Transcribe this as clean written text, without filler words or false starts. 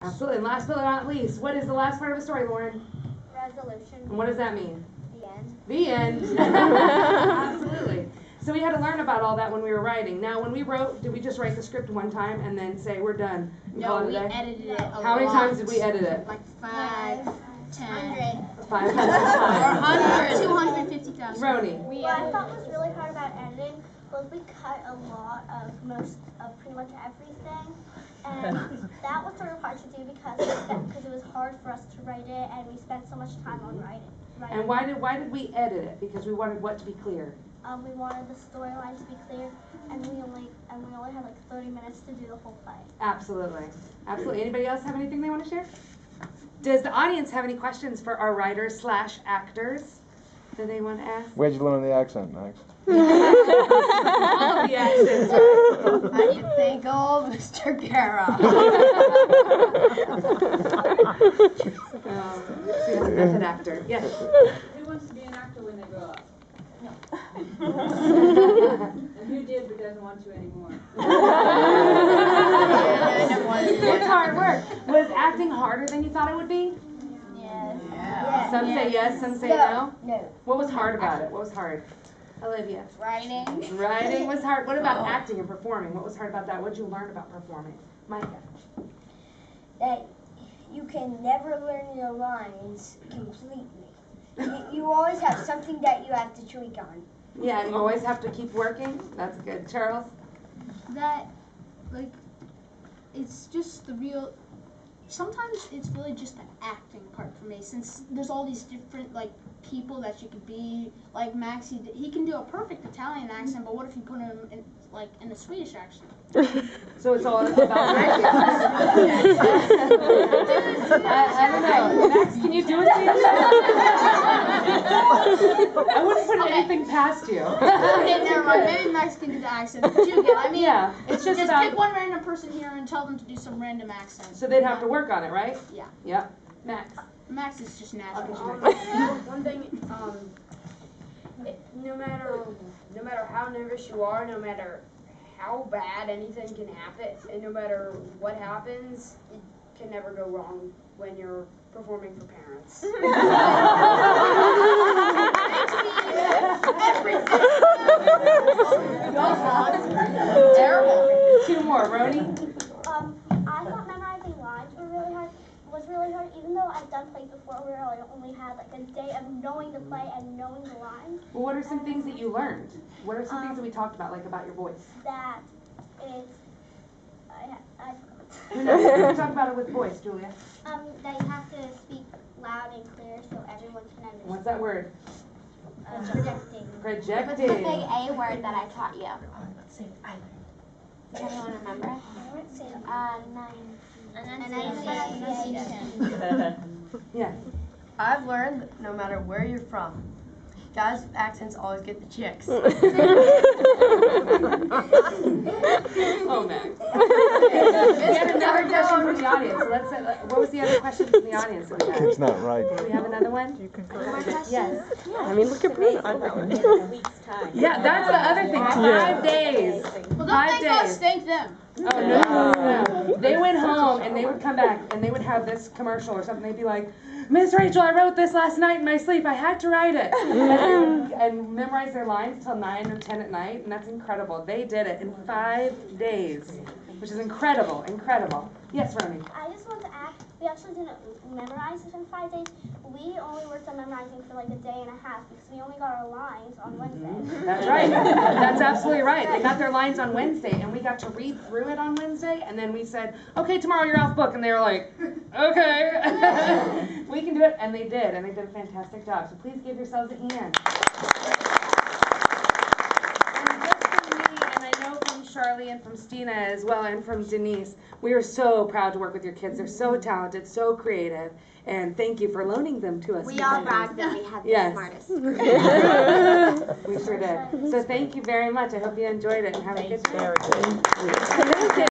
Absolutely. And last but not least, what is the last part of a story, Lauren? Resolution. And what does that mean? The end. The end. Absolutely. So we had to learn about all that when we were writing. Now, when we wrote, did we just write the script one time and then say we're done? No, we edited it a lot. How many times did we edit it? Like 5, 10, 500 or times. 250,000. Roni. What I thought was really hard about editing was we cut a lot of pretty much everything, and that was sort of hard to do because it was hard for us to write it, and we spent so much time on writing. And why did we edit it? Because we wanted what to be clear? We wanted the storyline to be clear, and we only had like 30 minutes to do the whole play. Absolutely. Absolutely. Anybody else have anything they want to share? Does the audience have any questions for our writers/actors that they want to ask? Where'd you learn the accent, Max? All of the accents. How do you think of Mr. Guerra? See, I'm a method actor. Yes. Who wants to be an actor when they grow up? No. And who did but doesn't want to anymore? It's hard work. Was acting harder than you thought it would be? Yes. Some say yes, some say no. No. What was hard about it? What was hard? Olivia. Writing. Writing was hard. What about acting and performing? What was hard about that? What did you learn about performing? Micah. That you can never learn your lines completely. You always have something that you have to tweak on. Yeah, you always have to keep working. That's good. Charles? That, like, it's just the real, sometimes it's really just the acting part for me, since there's all these different, like, people that you could be. Like Max, he can do a perfect Italian accent, but what if you put him in, like, in a Swedish accent? So it's all about acting. I don't know. Max, can you do a Swedish I wouldn't put anything past you. Okay, never mind. Maybe Max can do the accent. But you get, I mean, yeah, it's just about pick one random person here and tell them to do some random accent. So they'd have to work on it, right? Yeah. Yep. Max. Max is just natural. One thing, no matter how nervous you are, no matter how bad anything can happen, and no matter what happens, it can never go wrong when you're performing for parents. Terrible. Two more. Roni? I thought memorizing lines was really hard, even though I've done plays before where I only had like a day of knowing the play and knowing the lines. Well, what are some things that you learned? What are some things that we talked about, like about your voice? That it's, I No, we talked about it with voice, Julia. that you have to speak loud and clear so everyone can understand. What's that word? Projecting. Projecting. What's the big A word that I taught you? Does anyone remember? Yes. I've learned that no matter where you're from, guys' accents always get the chicks. Oh, Max. We had another question from the audience. So let's. What was the other question from the audience that we had? It's not right. Do we have another one? Yes. I mean, look at me. Yeah, that's the other thing. 5 days. Well, don't 5 thank days. us, thank them. Oh, no. They went home and they would come back and they would have this commercial or something. They'd be like, Miss Rachel, I wrote this last night in my sleep. I had to write it. And memorize their lines till 9 or 10 at night. And that's incredible. They did it in 5 days, which is incredible, incredible. Yes, Roni. I just want to add, we actually didn't memorize it in 5 days. We only worked on memorizing for like a day and a half because we only got our lines on Wednesday. That's right. That's absolutely right. They got their lines on Wednesday, and we got to read through it on Wednesday, and then we said, okay, tomorrow you're off book. And they were like, okay. We can do it. And they did a fantastic job. So please give yourselves a hand. And just from me, and I know from Charlie and from Stina as well, and from Denise, we are so proud to work with your kids. They're so talented, so creative. And thank you for loaning them to us. We all bragged that we had the Yes. smartest. We sure did. So thank you very much. I hope you enjoyed it and have a good day. Very good.